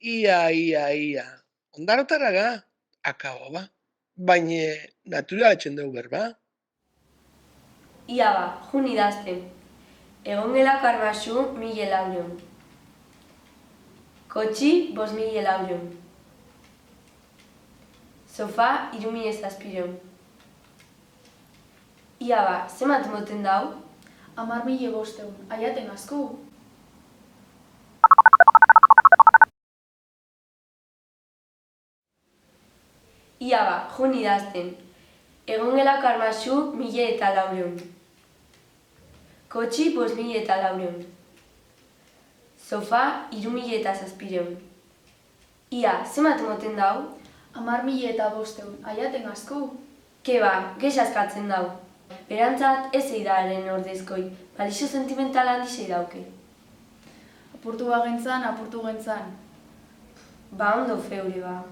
ia. Ondarotaraga, akabo ba. Baina naturaletzen dugu berba. Ia ba, jun idazten. Egon gelako armaxu 1.000 laurion. Kotxi 5.000 laurion. Sofa 3.000 Ia ba, zemat moten dau? 10.500, aiaten asku. Ia ba, jun idazten. Egon gelako armaxu 1.000 laurion. Kotxi 5.000 laurion. Sofa 3.000 Ia, zemat moten dau? 10.500, aiaten asku. Ke ba, gex askatzen dau. Berantzat ez eidaren ordezkoi, balixo sentimental handi dauke. Apurtu bagentzan, apurtu gentzan. Ba ondo feure ba.